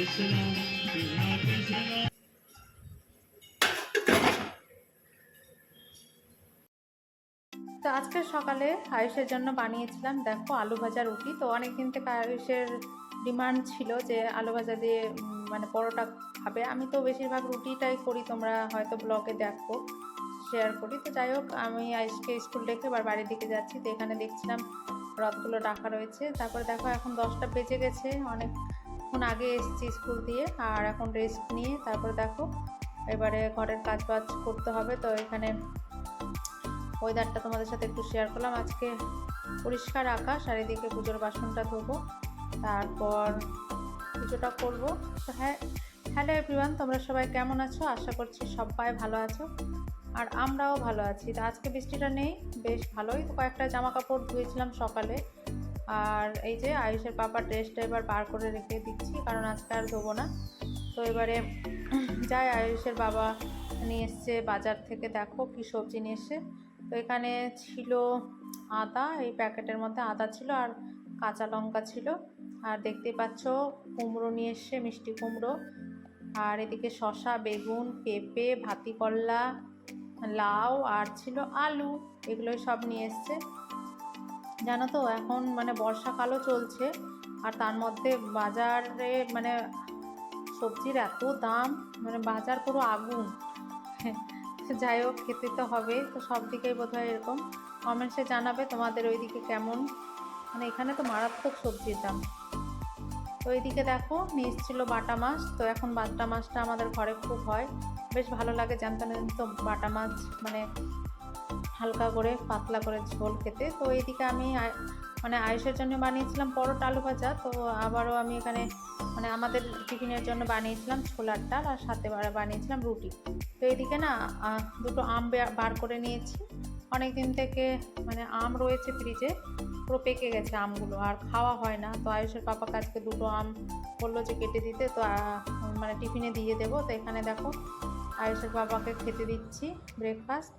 তো আজকে সকালে আয়ুষের জন্য বানিয়েছিলাম দেখো আলু ভাজা রুটি। তো অনেকদিন থেকে আয়ুষের ডিমান্ড ছিল যে আলু ভাজা দিয়ে মানে পরোটা খাবে। আমি তো বেশিরভাগ রুটিটাই করি, তোমরা হয়তো ব্লগে দেখো শেয়ার করি। তো যাই হোক, আমি আয়ুষকে স্কুল রেখে এবার বাড়ির দিকে যাচ্ছি। তো এখানে দেখছিলাম রথগুলো রাখা রয়েছে। তারপরে দেখো এখন 10টা বেজে গেছে, অনেকক্ষণ আগে এসেছি স্কুল দিয়ে, আর এখন রেস্ট নিয়ে তারপরে দেখো এবারে ঘরের কাজ বাজ করতে হবে। তো এখানে ওয়েদারটা তোমাদের সাথে একটু শেয়ার করলাম। আজকে পরিষ্কার আকাশ, আর এদিকে পুজোর বাসনটা ধোবো, তারপর পুজোটা করবো। তো হ্যালো এভরিওয়ান, তোমরা সবাই কেমন আছো? আশা করছি সবাই ভালো আছো, আর আমরাও ভালো আছি। তো আজকে বৃষ্টিটা নেই, বেশ ভালোই। তো কয়েকটা জামা কাপড় ধুয়েছিলাম সকালে, আর এই যে আয়ুষের পাপার ড্রেসটা এবার বার করে রেখে দিচ্ছি, কারণ আজকে আর ধোবো না। তো এবারে যাই, আয়ুষের বাবা নিয়ে এসছে বাজার থেকে, দেখো কি সবজি নিয়ে এসছে। তো এখানে ছিল আদা, এই প্যাকেটের মধ্যে আদা ছিল, আর কাঁচা লঙ্কা ছিল, আর দেখতেই পাচ্ছ কুমড়ো নিয়ে এসছে, মিষ্টি কুমড়ো, আর এদিকে শসা, বেগুন, পেঁপে, ভাতিকরলা, লাউ, আর ছিল আলু। এগুলোই সব নিয়ে এসছে। জানো তো এখন মানে বর্ষাকালও চলছে, আর তার মধ্যে বাজারে মানে সবজির এত দাম, মানে বাজার পুরো আগুন। যাই হোক, খেতে তো হবে। তো সব দিকেই বোধহয় এরকম। কমেন্টসে জানাবে তোমাদের ওইদিকে কেমন। মানে এখানে তো মারাত্মক সবজির দাম। তো এইদিকে দেখো নিয়ে এসেছিল বাটা মাছ। তো এখন বাটা মাছটা আমাদের ঘরে খুব হয়, বেশ ভালো লাগে জানতে না তো বাটা মাছ, মানে হালকা করে পাতলা করে ঝোল খেতে। তো এইদিকে আমি মানে আয়ুষের জন্য বানিয়েছিলাম পরোটা আলু ভাজা। তো আবারও আমি এখানে মানে আমাদের টিফিনের জন্য বানিয়েছিলাম ছোলার ডাল, আর সাথে বানিয়েছিলাম রুটি। তো এইদিকে না দুটো আম বার করে নিয়েছি। অনেক দিন থেকে মানে আম রয়েছে ফ্রিজে, পুরো পেকে গেছে আমগুলো, আর খাওয়া হয় না। তো আয়ুষের পাপাকে আজকে দুটো আম বললো যে কেটে দিতে, তো মানে টিফিনে দিয়ে দেবো। তো এখানে দেখো আয়ুষের পাপাকে খেতে দিচ্ছি ব্রেকফাস্ট,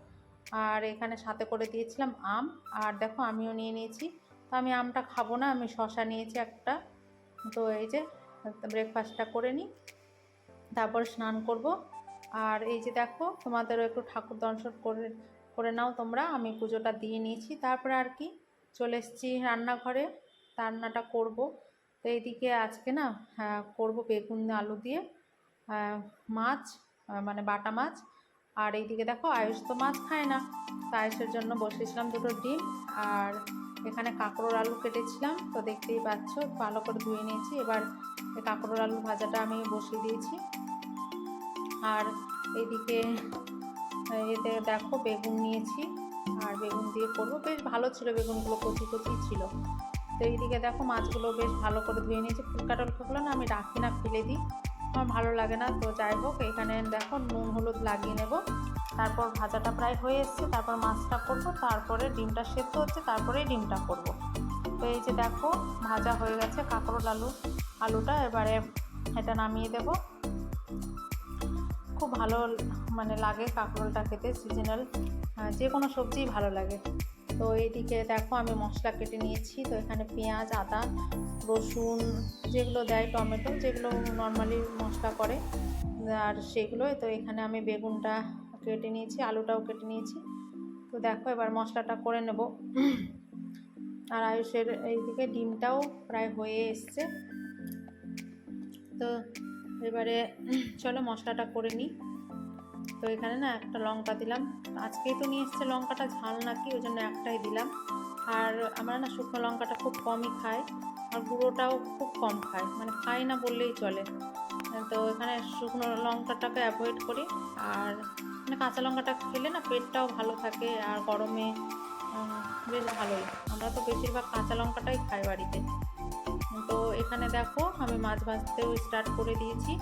আর এখানে সাথে করে দিয়েছিলাম আম, আর দেখো আমিও নিয়ে নিয়েছি। তো আমি আমটা খাবো না, আমি শসা নিয়েছি একটা। তো এই যে ব্রেকফাস্টটা করে নিই, তারপর স্নান করব। আর এই যে দেখো তোমাদেরও একটু ঠাকুর দর্শন করে করে নাও তোমরা। আমি পুজোটা দিয়ে নিয়েছি, তারপরে আর কি চলে এসেছি রান্নাঘরে, রান্নাটা করব। তো এইদিকে আজকে না করব বেগুন আলু দিয়ে মাছ, মানে বাটা মাছ। আর এইদিকে দেখো আয়ুষ তো মাছ খায় না, তো আয়ুষের জন্য বসিয়েছিলাম দুটো ডিম, আর এখানে কাঁকরোল আলু কেটেছিলাম। তো দেখতেই পাচ্ছ ভালো করে ধুয়ে নিয়েছি। এবার এই কাঁকরোল আলু ভাজাটা আমি বসিয়ে দিয়েছি। আর এইদিকে এতে দেখো বেগুন নিয়েছি, আর বেগুন দিয়ে করবো। বেশ ভালো ছিল, বেগুনগুলো কচি কচি ছিল। তো এইদিকে দেখো মাছগুলো বেশ ভালো করে ধুয়ে নিয়েছি। ফুলকা টলকাগুলো না আমি রাখি না, ফেলে দিই, আমার ভালো লাগে না। তো যাই হোক, এখানে দেখো নুন হলুদ লাগিয়ে নেব। তারপর ভাজাটা প্রায় হয়ে এসছে, তারপর মাছটা করব, তারপরে ডিমটা সেদ্ধ হচ্ছে, তারপরে ডিমটা করব। তো এই যে দেখো ভাজা হয়ে গেছে কাঁকরোল আলুটা। এবারে এটা নামিয়ে দেব। খুব ভালো মানে লাগে কাঁকরোলটা খেতে, সিজনাল যে কোনো সবজিই ভালো লাগে। তো এইদিকে দেখো আমি মশলা কেটে নিয়েছি। তো এখানে পেঁয়াজ, আদা, রসুন, যেগুলো দেয়, টমেটো, যেগুলো নর্মালি মশলা করে, আর সেগুলোই। তো এখানে আমি বেগুনটা কেটে নিয়েছি, আলুটাও কেটে নিয়েছি। তো দেখো এবার মশলাটা করে নেব। আর আয়ুষের এইদিকে ডিমটাও প্রায় হয়ে এসছে। তো এবারে চলো মশলাটা করে নিই। তো এখানে না একটা লঙ্কা দিলাম, আজকেই তো নিয়ে এসছে লঙ্কাটা ঝাল নাকি, ওই জন্য একটাই দিলাম। আর আমরা না শুকনো লঙ্কাটা খুব কমই খাই, আর গুঁড়োটাও খুব কম খাই, মানে খাই না বললেই চলে। তো এখানে শুকনো লঙ্কাটাকে অ্যাভয়েড করি, আর মানে কাঁচা লঙ্কাটা খেলে না পেটটাও ভালো থাকে, আর গরমে বেশ ভালোই। আমরা তো বেশিরভাগ কাঁচা লঙ্কাটাই খাই বাড়িতে। তো এখানে দেখো আমি মাছ ভাজতেও স্টার্ট করে দিয়েছি।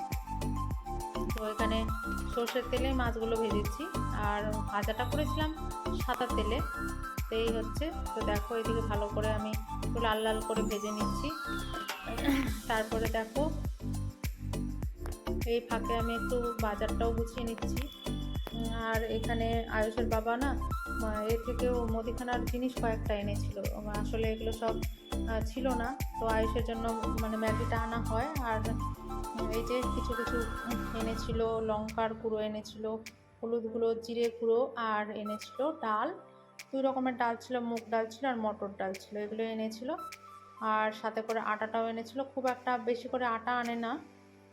তো এখানে সর্ষের তেলে মাছগুলো ভেজেছি, আর ভাজাটা করেছিলাম সাদা তেলে। তো এই হচ্ছে। তো দেখো এদিকে ভালো করে আমি একটু লাল লাল করে ভেজে নিচ্ছি। তারপরে দেখো এই ফাঁকে আমি একটু বাজারটাও গুছিয়ে নিচ্ছি। আর এখানে আয়ুষের বাবা না এর থেকেও মুদিখানার জিনিস কয়েকটা এনেছিল, আসলে এগুলো সব ছিল না। তো আয়ুষের জন্য মানে ম্যাগিটা আনা হয়, আর এই যে কিছু কিছু এনেছিল, লঙ্কার গুঁড়ো এনেছিল, হলুদ গুঁড়ো, জিরে গুঁড়ো, আর এনেছিল ডাল। 2 রকমের ডাল ছিল, মুগ ডাল ছিল আর মটর ডাল ছিল, এগুলো এনেছিল। আর সাথে করে আটাটাও এনেছিল। খুব একটা বেশি করে আটা আনে না,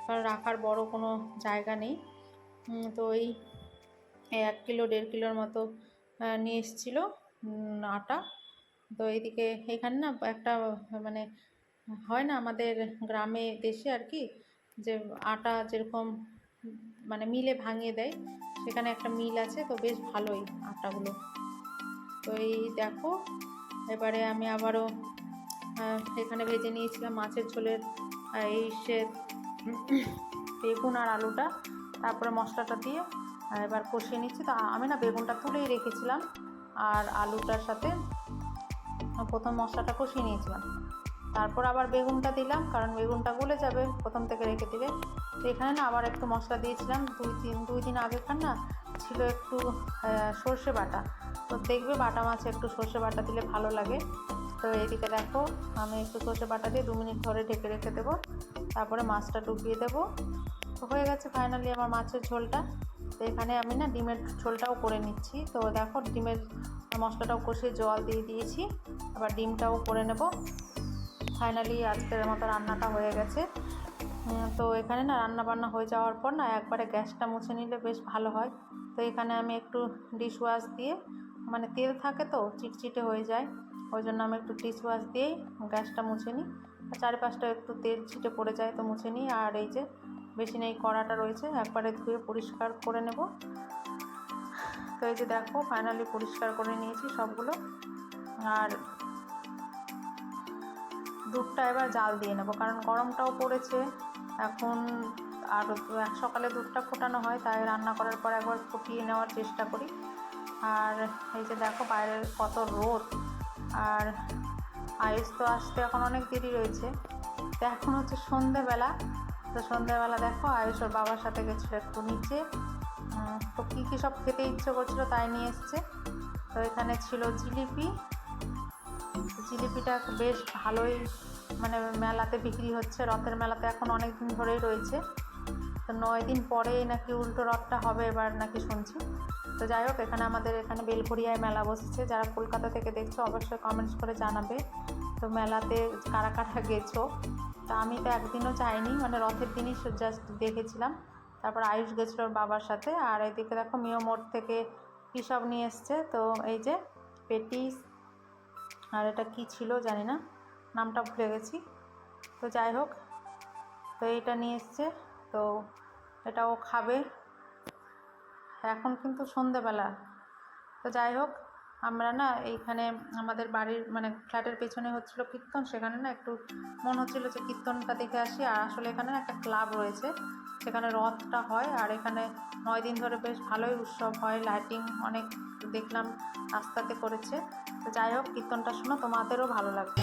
কারণ রাখার বড় কোনো জায়গা নেই। তো এই 1 কিলো 1.5 কিলোর মতো নিয়ে এসেছিলো আটা। তো এইদিকে এখানে না একটা মানে হয় না আমাদের গ্রামে দেশে আর কি, যে আটা যেরকম মানে মিলে ভাঙিয়ে দেয়, সেখানে একটা মিল আছে, তো বেশ ভালোই আটাগুলো। তো এই দেখো, এবারে আমি আবারও এখানে ভেজে নিয়েছিলাম মাছের ঝোলের এই সে বেগুন আর আলুটা, তারপরে মশলাটা দিয়ে এবার কষিয়ে নিচ্ছি। তো আমি না বেগুনটা তুলেই রেখেছিলাম, আর আলুটার সাথে প্রথম মশলাটা কষিয়ে নিয়েছিলাম, তারপর আবার বেগুনটা দিলাম, কারণ বেগুনটা গলে যাবে প্রথম থেকে রেখে দিলে। তো এখানে না আবার একটু মশলা দিয়েছিলাম, 2 দিন আগেকার না ছিল একটু সর্ষে বাটা। তো দেখবে বাটা মাছে একটু সর্ষে বাটা দিলে ভালো লাগে। তো এদিকে দেখো, আমি একটু সর্ষে বাটা দিয়ে 2 মিনিট ধরে ঢেকে রেখে দেবো, তারপরে মাছটা ডুবিয়ে দেবো। তো হয়ে গেছে ফাইনালি আমার মাছের ঝোলটা। তো এখানে আমি না ডিমের ঝোলটাও করে নিচ্ছি। তো দেখো, ডিমের মশলাটাও কষিয়ে জল দিয়ে দিয়েছি, আবার ডিমটাও করে নেব। ফাইনালি আজকের মতো রান্নাটা হয়ে গেছে। তো এখানে না রান্না বান্না হয়ে যাওয়ার পর না একবারে গ্যাসটা মুছে নিলে বেশ ভালো হয়। তো এখানে আমি একটু ডিশ ওয়াশ দিয়ে, মানে তেল থাকে তো চিটচিটে হয়ে যায়, ওই জন্য আমি একটু ডিশ ওয়াশ দিয়েই গ্যাসটা মুছে নিই। চারিপাশটা একটু তেল ছিটে পড়ে যায় তো মুছে নিই। আর এই যে বেসিনে এই কড়াটা রয়েছে, একবারে ধুয়ে পরিষ্কার করে নেব। তো এই যে দেখো, ফাইনালি পরিষ্কার করে নিয়েছি সবগুলো। আর দুধটা এবার জাল দিয়ে নেব, কারণ গরমটাও পড়েছে এখন। আর সকালে দুধটা ফোটানো হয়, তাই রান্না করার পর একবার ফুটিয়ে নেওয়ার চেষ্টা করি। আর এই যে দেখো, বাইরের কত রোদ, আর আয়ুষ তো আসতে এখন অনেক দেরি রয়েছে। তো এখন হচ্ছে সন্ধেবেলা। তো সন্ধেবেলা দেখো, আয়ুষ ওর বাবার সাথে গেছিলো একটু নিচে। তো কী কী সব খেতে ইচ্ছে করছিলো তাই নিয়ে এসছে। তো এখানে ছিল জিলিপি। জিলিপিটা বেশ ভালোই মানে মেলাতে বিক্রি হচ্ছে, রথের মেলাতে এখন অনেক দিন ধরেই রয়েছে। তো 9 দিন পরেই নাকি উল্টো রথটা হবে এবার নাকি শুনছি। তো যাই হোক, এখানে আমাদের এখানে বেলঘরিয়ায় মেলা বসেছে। যারা কলকাতা থেকে দেখছো অবশ্যই কমেন্টস করে জানাবে। তো মেলাতে কারা কারা গেছো। তা আমি তো একদিনও যাইনি, মানে রথের দিনই জাস্ট দেখেছিলাম। তারপর আয়ুষ গেছিলো ওর বাবার সাথে। আর এদিকে দেখো, মিও মোড় থেকে কী সব নিয়ে এসছে। তো এই যে পেটিস, আর এটা কি ছিল জানি না, নামটা ভুলে গেছি। তো যাই হোক, তো এইটা নিয়ে এসছে, তো এটাও খাবে। এখন কিন্তু সন্ধেবেলা। তো যাই হোক, আমরা না এইখানে আমাদের বাড়ির মানে ফ্ল্যাটের পেছনে হচ্ছিল কীর্তন, সেখানে না একটু মনে হচ্ছিল যে কীর্তনটা দেখে আসি। আর আসলে এখানে একটা ক্লাব রয়েছে, সেখানে রথটা হয়। আর এখানে 9 দিন ধরে বেশ ভালোই উৎসব হয়, লাইটিং অনেক দেখলাম রাস্তাতে করেছে। তো যাই হোক, কীর্তনটা শোনো, তোমাদেরও ভালো লাগবে।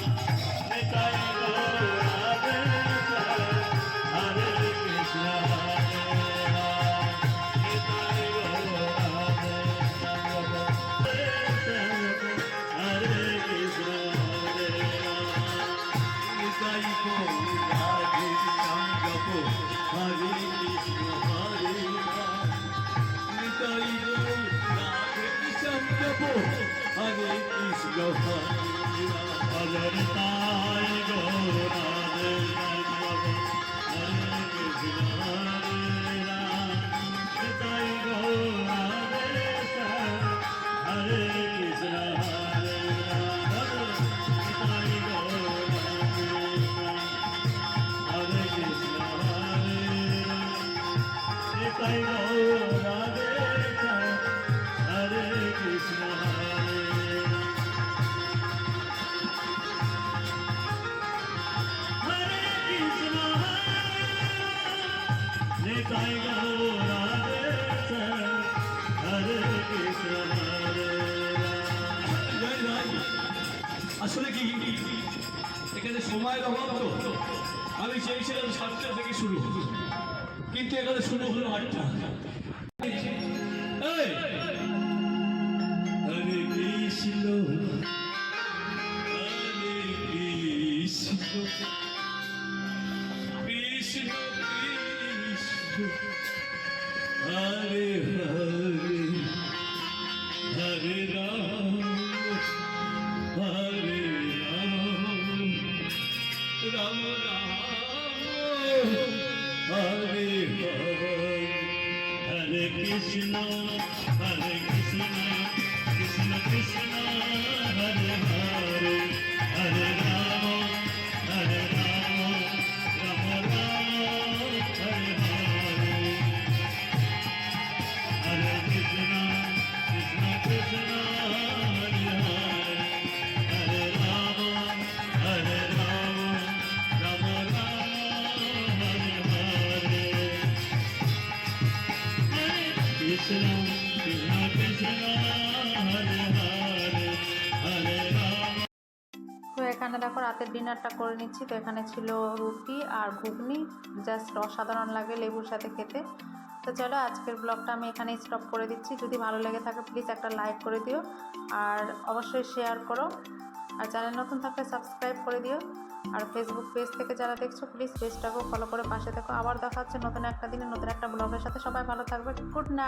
আসলে কি এখানে সময়ের অভাব, তো আমি চেয়েছিলাম 7টা থেকে শুরু, কিন্তু এখানে শুরু হলো 8টা। হরে কৃষ্ণ হরে কৃষ্ণ কৃষ্ণ হরে হরে হরে রাম হরে রাম রাম রাম হরে হরে হরে কৃষ্ণ কৃষ্ণ কৃষ্ণ হরে হরে হরে রাম রাম রাম হরে হরে হরে কৃষ্ণ কৃষ্ণ হরে হরে হরে রাম রাম রাম হরে হরে কৃষ্ণ কৃষ্ণ হরে হরে হরে রাম। তো এখানে দেখো রাতের ডিনারটা করে নিচ্ছি। তো এখানে ছিল রুটি আর ঘুগনি, জাস্ট অসাধারণ লাগে লেবুর সাথে খেতে। তো চলো আজকের ব্লগটা আমি এখানেই স্টপ করে দিচ্ছি। যদি ভালো লেগে থাকে প্লিজ একটা লাইক করে দিও, আর অবশ্যই শেয়ার করো, আর চ্যানেল নতুন থাকলে সাবস্ক্রাইব করে দিও। আর ফেসবুক পেজ থেকে যারা দেখছো প্লিজ পেজটাকেও ফলো করে পাশে থেকো। আবার দেখা হচ্ছে নতুন একটা দিনে নতুন একটা ব্লগের সাথে। সবাই ভালো থাকবে। Good night.